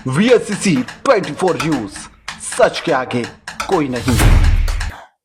VSCC 24 news, सच के आगे कोई नहीं।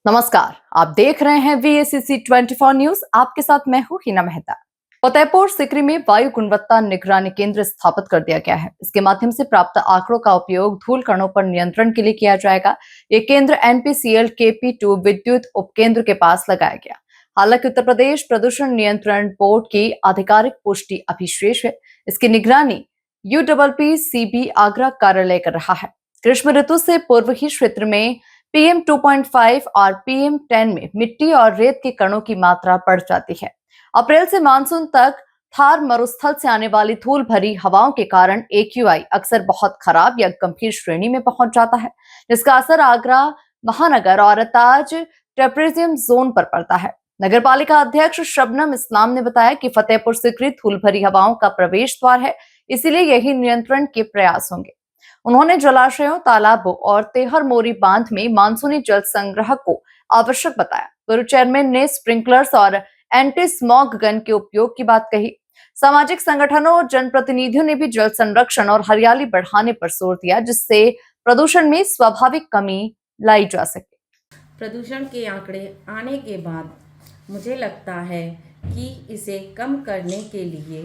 नमस्कार, आप देख रहे हैं VSCC 24 न्यूज। आपके साथ मैं हूं हिना मेहता। फतेहपुर सीकरी में वायु गुणवत्ता निगरानी केंद्र स्थापित कर दिया गया है। इसके माध्यम से प्राप्त आंकड़ों का उपयोग धूल कणों पर नियंत्रण के लिए किया जाएगा। ये केंद्र NPCL KP2 विद्युत उपकेंद्र के पास लगाया गया। हालांकि उत्तर प्रदेश प्रदूषण नियंत्रण बोर्ड की आधिकारिक पुष्टि अभी शेष है। इसकी निगरानी UPPCB आगरा कार्यालय कर रहा है। ग्रीष्म ऋतु से पूर्व ही क्षेत्र में PM 2.5 और PM 10 में मिट्टी और रेत के कणों की मात्रा बढ़ जाती है। अप्रैल से मानसून तक थार मरुस्थल से आने वाली धूल भरी हवाओं के कारण AQI अक्सर बहुत खराब या गंभीर श्रेणी में पहुंच जाता है, जिसका असर आगरा महानगर और ताज टेम्परेचर जोन पर पड़ता है। नगर पालिका अध्यक्ष शबनम इस्लाम ने बताया कि फतेहपुर सीकरी धूल भरी हवाओं का प्रवेश द्वार है, इसीलिए यही नियंत्रण के प्रयास होंगे। उन्होंने जलाशयों, तालाबों और तेहर मोरी बांध में मानसूनी जल संग्रह को आवश्यक बताया। पूर्व चेयरमैन ने स्प्रिंकलर्स और एंटी स्मॉग गन के उपयोग की बात कही। सामाजिक संगठनों और जनप्रतिनिधियों ने भी जल संरक्षण और हरियाली बढ़ाने पर जोर दिया, जिससे प्रदूषण में स्वाभाविक कमी लाई जा सके। प्रदूषण के आंकड़े आने के बाद मुझे लगता है कि इसे कम करने के लिए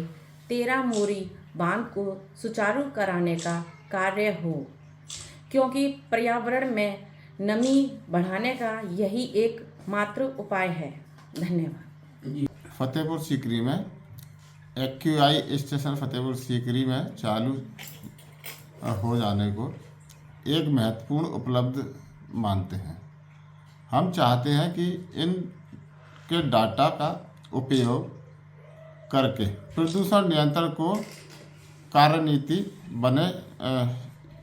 तेरा मोरी बांध को सुचारू कराने का कार्य हो, क्योंकि पर्यावरण में नमी बढ़ाने का यही एक मात्र उपाय है। धन्यवाद। फतेहपुर सीकरी में AQI स्टेशन फतेहपुर सीकरी में चालू हो जाने को एक महत्वपूर्ण उपलब्ध मानते हैं। हम चाहते हैं कि इनके डाटा का उपयोग करके प्रदूषण नियंत्रण को कार्यनीति बने।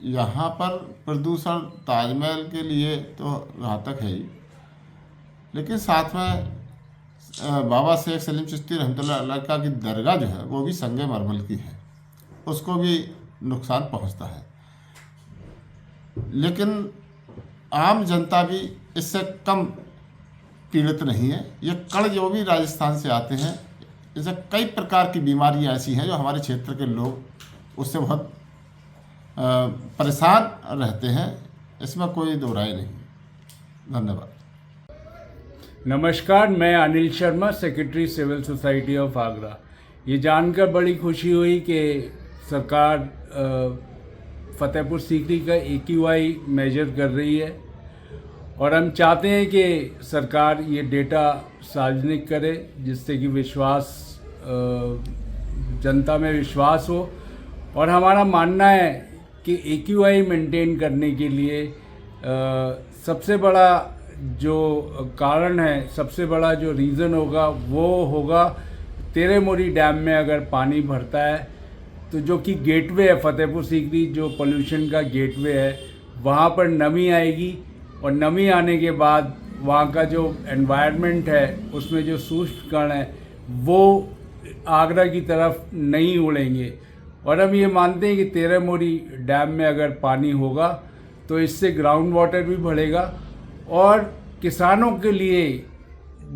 यहाँ पर प्रदूषण ताजमहल के लिए तो घातक है ही, लेकिन साथ में बाबा शेख सलीम चिश्ती रहमतुल्लाह अलैह की दरगाह जो है वो भी संगे मरमल की है, उसको भी नुकसान पहुँचता है। लेकिन आम जनता भी इससे कम पीड़ित नहीं है। ये कण जो भी राजस्थान से आते हैं, इससे कई प्रकार की बीमारियां ऐसी हैं जो हमारे क्षेत्र के लोग उससे बहुत परेशान रहते हैं। इसमें कोई दो राय नहीं। धन्यवाद। नमस्कार, मैं Anil Sharma, secretary civil society of Agra. ये जानकर बड़ी खुशी हुई कि सरकार फतेहपुर सीकरी का AQI मेजर कर रही है और हम चाहते हैं कि सरकार ये डेटा सार्वजनिक करे, जिससे कि विश्वास जनता में विश्वास हो। और हमारा मानना है कि AQI मेंटेन करने के लिए सबसे बड़ा जो कारण है, सबसे बड़ा जो रीज़न होगा वो होगा तेरे मोरी डैम में अगर पानी भरता है तो जो कि गेटवे है, फतेहपुर सीकरी जो पोल्यूशन का गेटवे है, वहाँ पर नमी आएगी और नमी आने के बाद वहाँ का जो एनवायरनमेंट है उसमें जो सूक्ष्म कण है वो आगरा की तरफ नहीं उड़ेंगे। और हम ये मानते हैं कि तेरह मोरी डैम में अगर पानी होगा तो इससे ग्राउंड वाटर भी बढ़ेगा और किसानों के लिए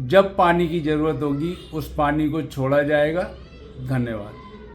जब पानी की ज़रूरत होगी उस पानी को छोड़ा जाएगा। धन्यवाद।